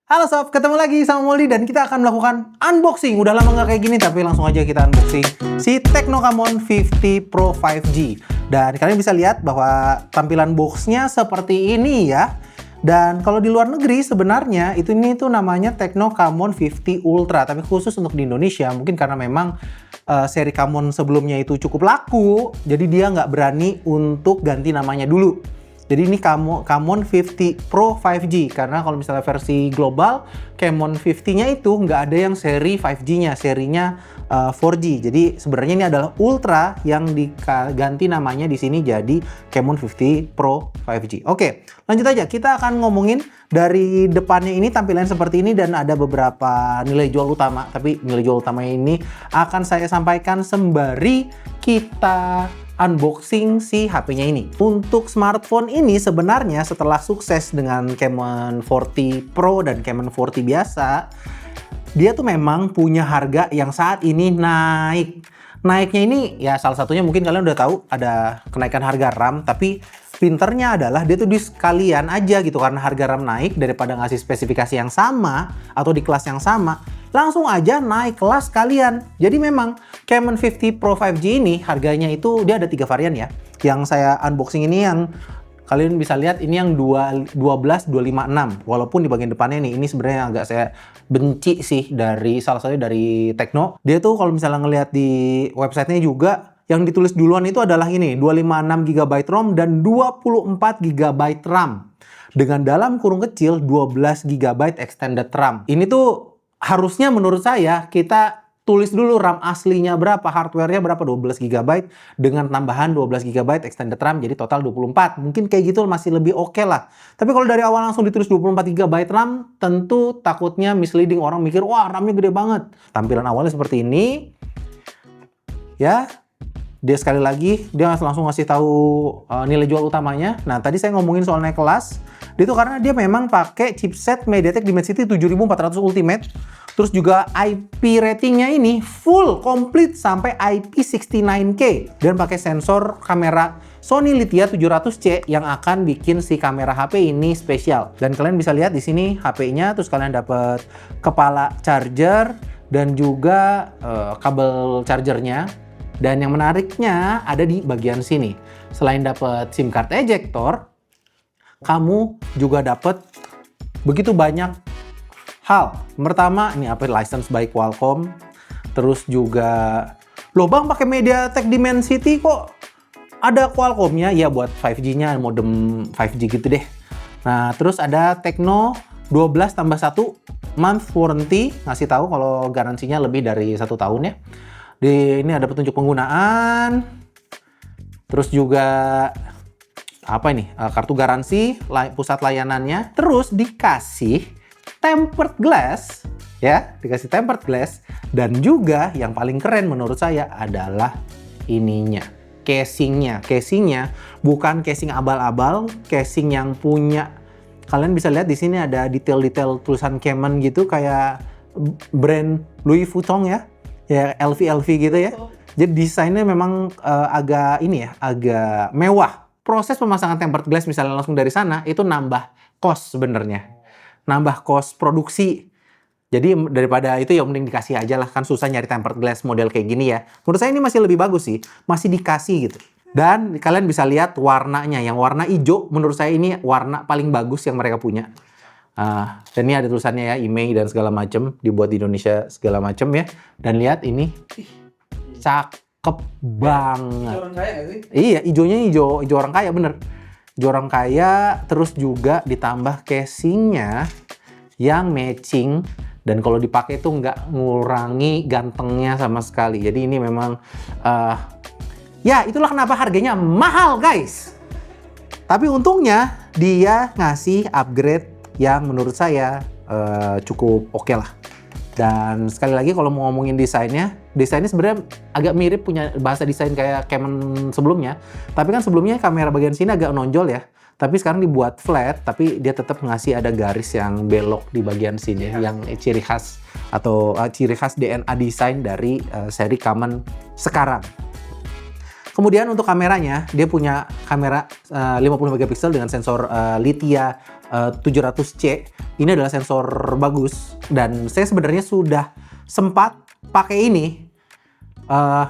Halo sob, ketemu lagi sama Moldy dan kita akan melakukan unboxing. Udah lama nggak kayak gini, tapi langsung aja kita unboxing si Tecno Camon 50 Pro 5G. Dan kalian bisa lihat bahwa tampilan boxnya seperti ini ya. Dan kalau di luar negeri sebenarnya ini tuh namanya Tecno Camon 50 Ultra, tapi khusus untuk di Indonesia mungkin karena memang seri Camon sebelumnya itu cukup laku, jadi dia nggak berani untuk ganti namanya dulu. Jadi ini Camon 50 Pro 5G, karena kalau misalnya versi global Camon 50-nya itu nggak ada yang seri 5G-nya, serinya 4G. Jadi sebenarnya ini adalah Ultra yang diganti namanya di sini jadi Camon 50 Pro 5G. Oke, lanjut aja. Kita akan ngomongin dari depannya ini tampilan seperti ini dan ada beberapa nilai jual utama. Tapi nilai jual utama ini akan saya sampaikan sembari kita unboxing si HP-nya ini. Untuk smartphone ini sebenarnya setelah sukses dengan Camon 40 Pro dan Camon 40 biasa, dia tuh memang punya harga yang saat ini naik. Naiknya ini ya salah satunya mungkin kalian udah tahu ada kenaikan harga RAM, tapi pinternya adalah dia tuh di sekalian aja gitu, karena harga RAM naik daripada ngasih spesifikasi yang sama atau di kelas yang sama, langsung aja naik kelas kalian. Jadi memang Camon 50 Pro 5G ini harganya itu dia ada 3 varian ya. Yang saya unboxing ini yang kalian bisa lihat ini yang 12256. Walaupun di bagian depannya nih, ini sebenarnya agak saya benci sih dari salah satunya dari Tecno. Dia tuh kalau misalnya ngelihat di websitenya juga yang ditulis duluan itu adalah ini 256 GB ROM dan 24 GB RAM. Dengan dalam kurung kecil 12 GB extended RAM. Ini tuh harusnya menurut saya kita tulis dulu RAM aslinya berapa, hardware-nya berapa, 12 GB dengan tambahan 12 GB extended RAM jadi total 24. Mungkin kayak gitu masih lebih oke lah. Tapi kalau dari awal langsung ditulis 24 GB RAM, tentu takutnya misleading, orang mikir wah RAM-nya gede banget. Tampilan awalnya seperti ini. Ya. Dia sekali lagi dia langsung ngasih tahu nilai jual utamanya. Nah, tadi saya ngomongin soal naik kelas. Dia tuh karena dia memang pakai chipset MediaTek Dimensity 7400 Ultimate. Terus juga IP ratingnya ini full komplit sampai IP69K dan pakai sensor kamera Sony Lithia 700C yang akan bikin si kamera HP ini spesial. Dan kalian bisa lihat di sini HP-nya, terus kalian dapat kepala charger dan juga kabel chargernya. Dan yang menariknya ada di bagian sini. Selain dapat SIM card ejector, kamu juga dapat begitu banyak hal. Pertama, ini apa, license by Qualcomm. Terus juga, loh bang pakai MediaTek Dimensity kok ada Qualcomm-nya? Ya buat 5G-nya, modem 5G gitu deh. Nah, terus ada Tecno 12 tambah 1 month warranty, ngasih tahu kalau garansinya lebih dari 1 tahun ya. Ini ada petunjuk penggunaan, terus juga apa ini, kartu garansi, pusat layanannya, terus dikasih tempered glass ya, dikasih tempered glass, dan juga yang paling keren menurut saya adalah ininya, casingnya bukan casing abal-abal, casing yang punya, kalian bisa lihat di sini ada detail-detail tulisan Camon gitu kayak brand Louis Vuitton ya LV gitu ya. Jadi desainnya memang agak ini ya, agak mewah. Proses pemasangan tempered glass misalnya langsung dari sana itu nambah cost sebenarnya. Nambah cost produksi. Jadi daripada itu ya mending dikasih aja lah, kan susah nyari tempered glass model kayak gini ya. Menurut saya ini masih lebih bagus sih, masih dikasih gitu. Dan kalian bisa lihat warnanya, yang warna hijau menurut saya ini warna paling bagus yang mereka punya. Dan ini ada tulisannya ya, IMEI dan segala macam, dibuat di Indonesia segala macam ya. Dan lihat ini, cakep banget. Hijau orang kaya gak sih? Iya, hijaunya hijau orang kaya bener. Hijau orang kaya, terus juga ditambah casingnya yang matching. Dan kalau dipakai itu nggak ngurangi gantengnya sama sekali. Jadi ini memang, ya itulah kenapa harganya mahal guys. Tapi untungnya dia ngasih upgrade yang menurut saya cukup oke lah. Dan sekali lagi kalau mau ngomongin desainnya sebenarnya agak mirip, punya bahasa desain kayak Camon sebelumnya. Tapi kan sebelumnya kamera bagian sini agak nonjol ya. Tapi sekarang dibuat flat, tapi dia tetap ngasih ada garis yang belok di bagian sini, yang ciri khas atau ciri khas DNA desain dari seri Camon sekarang. Kemudian untuk kameranya, dia punya kamera 50 megapiksel dengan sensor Lithia 700C. Ini adalah sensor bagus dan saya sebenarnya sudah sempat pakai ini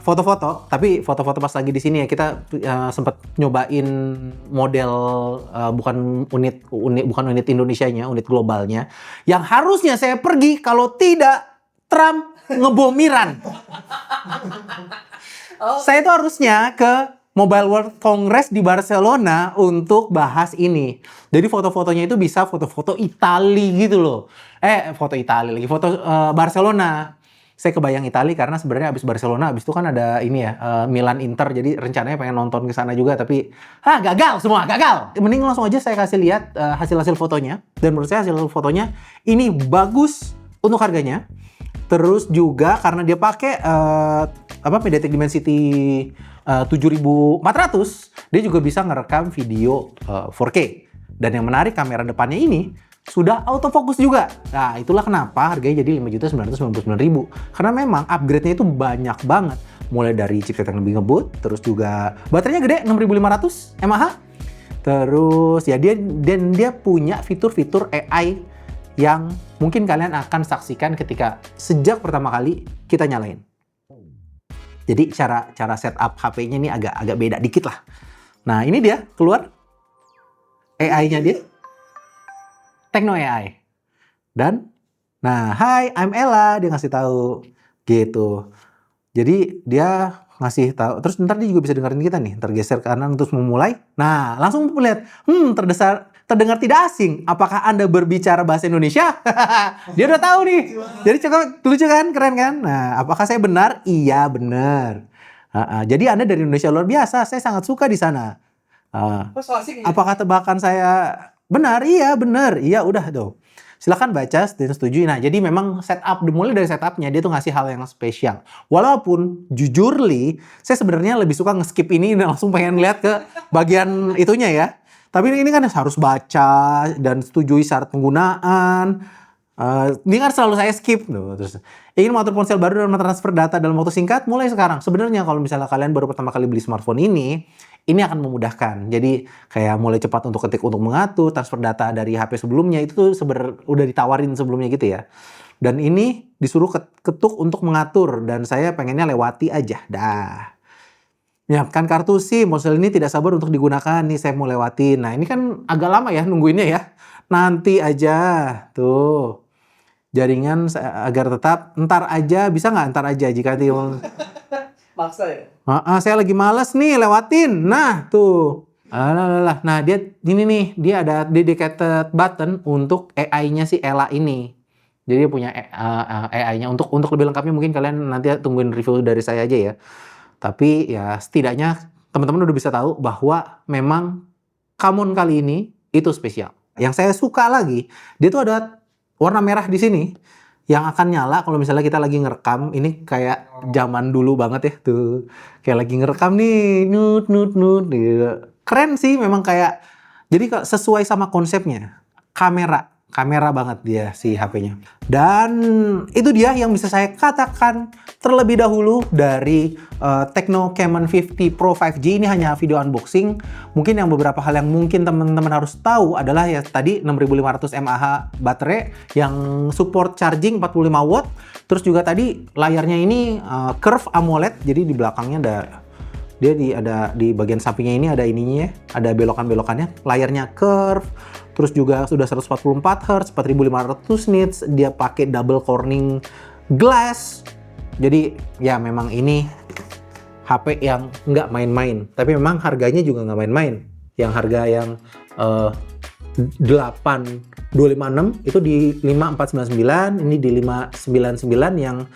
foto-foto, tapi foto-foto pas lagi di sini ya kita sempat nyobain model bukan unit Indonesianya, unit globalnya yang harusnya saya pergi kalau tidak Trump ngebom Iran. Saya itu harusnya ke Mobile World Congress di Barcelona untuk bahas ini. Jadi foto-fotonya itu bisa foto-foto Itali gitu loh. Foto Itali lagi, foto Barcelona. Saya kebayang Itali karena sebenarnya abis Barcelona, abis itu kan ada ini ya, Milan Inter. Jadi rencananya pengen nonton ke sana juga, tapi gagal semua, gagal. Mending langsung aja saya kasih lihat hasil-hasil fotonya. Dan menurut saya hasil fotonya ini bagus untuk harganya. Terus juga karena dia pakai MediaTek Dimensity 7400, dia juga bisa ngerekam video 4K. Dan yang menarik, kamera depannya ini sudah autofocus juga. Nah, itulah kenapa harganya jadi 5.999.000. Karena memang upgrade-nya itu banyak banget. Mulai dari chipset yang lebih ngebut, terus juga baterainya gede 6500 mAh. Terus ya dia punya fitur-fitur AI yang mungkin kalian akan saksikan ketika sejak pertama kali kita nyalain. Jadi cara setup HP-nya ini agak beda dikit lah. Nah, ini dia keluar AI-nya dia. Tekno AI. Dan hi, I'm Ella, dia ngasih tahu gitu. Jadi dia ngasih tahu, terus ntar dia juga bisa dengerin kita nih, tergeser ke kanan terus memulai. Nah, langsung lihat, terdengar tidak asing. Apakah Anda berbicara bahasa Indonesia? Dia udah tahu nih. Jadi cukup lucu kan, keren kan? Nah, apakah saya benar? Iya, benar. Jadi Anda dari Indonesia luar biasa. Saya sangat suka di sana. Apakah tebakan saya benar? Iya, benar. Iya, udah tuh. Silakan baca dan setujui. Nah, jadi memang dimulai dari setupnya dia tuh ngasih hal yang spesial. Walaupun jujur saya sebenarnya lebih suka nge-skip ini dan langsung pengen lihat ke bagian itunya ya. Tapi ini kan harus baca dan setujui syarat penggunaan. Ini kan selalu saya skip. Terus ingin mengatur ponsel baru dan mentransfer data dalam waktu singkat? Mulai sekarang. Sebenarnya kalau misalnya kalian baru pertama kali beli smartphone ini akan memudahkan. Jadi kayak mulai cepat untuk ketik untuk mengatur, transfer data dari HP sebelumnya itu tuh udah ditawarin sebelumnya gitu ya. Dan ini disuruh ketuk untuk mengatur dan saya pengennya lewati aja. Menyiapkan kartu SIM, ponsel ini tidak sabar untuk digunakan nih, saya mau lewatin. Nah, ini kan agak lama ya nungguinnya ya. Nanti aja tuh. Jaringan agar tetap ntar aja, bisa nggak ntar aja jika maksa ya? Saya lagi males nih lewatin. Nah, tuh. Nah, dia ada dedicated button untuk AI-nya si Ella ini. Jadi dia punya AI-nya. Untuk lebih lengkapnya mungkin kalian nanti tungguin review dari saya aja ya. Tapi ya setidaknya teman-teman udah bisa tahu bahwa memang Camon kali ini itu spesial. Yang saya suka lagi, dia tuh ada warna merah di sini yang akan nyala kalau misalnya kita lagi ngerekam. Ini kayak zaman dulu banget ya tuh. Kayak lagi ngerekam nih, nut gitu. Keren sih memang kayak. Jadi sesuai sama konsepnya. Kamera banget dia si HP-nya. Dan itu dia yang bisa saya katakan terlebih dahulu dari Tecno Camon 50 Pro 5G. Ini hanya video unboxing. Mungkin yang beberapa hal yang mungkin teman-teman harus tahu adalah ya tadi 6500 mAh baterai yang support charging 45 watt. Terus juga tadi layarnya ini curve AMOLED. Jadi di belakangnya ada di bagian sampingnya ini ada ininya, ada belokan-belokannya. Layarnya curve. Terus juga sudah 144 Hz, 4500 nits, dia pakai double corning glass. Jadi ya memang ini HP yang nggak main-main. Tapi memang harganya juga nggak main-main. Yang harga yang 8256 itu di 5499, ini di 599, yang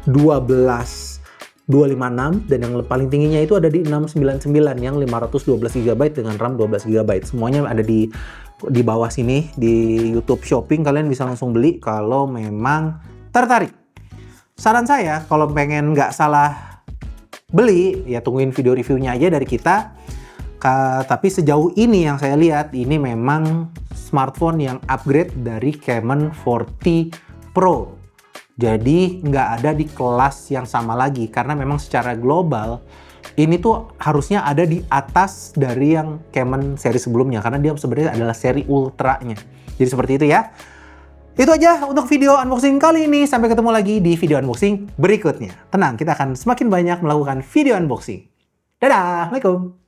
12256, dan yang paling tingginya itu ada di 699 yang 512 GB dengan RAM 12 GB. Semuanya ada di bawah sini di YouTube Shopping. Kalian bisa langsung beli kalau memang tertarik. Saran saya kalau pengen nggak salah beli ya tungguin video reviewnya aja dari kita. Tapi sejauh ini yang saya lihat ini memang smartphone yang upgrade dari Camon 40 Pro. Jadi nggak ada di kelas yang sama lagi karena memang secara global ini tuh harusnya ada di atas dari yang Camon seri sebelumnya, karena dia sebenarnya adalah seri ultranya. Jadi seperti itu ya. Itu aja untuk video unboxing kali ini. Sampai ketemu lagi di video unboxing berikutnya. Tenang, kita akan semakin banyak melakukan video unboxing. Dadah, Assalamualaikum.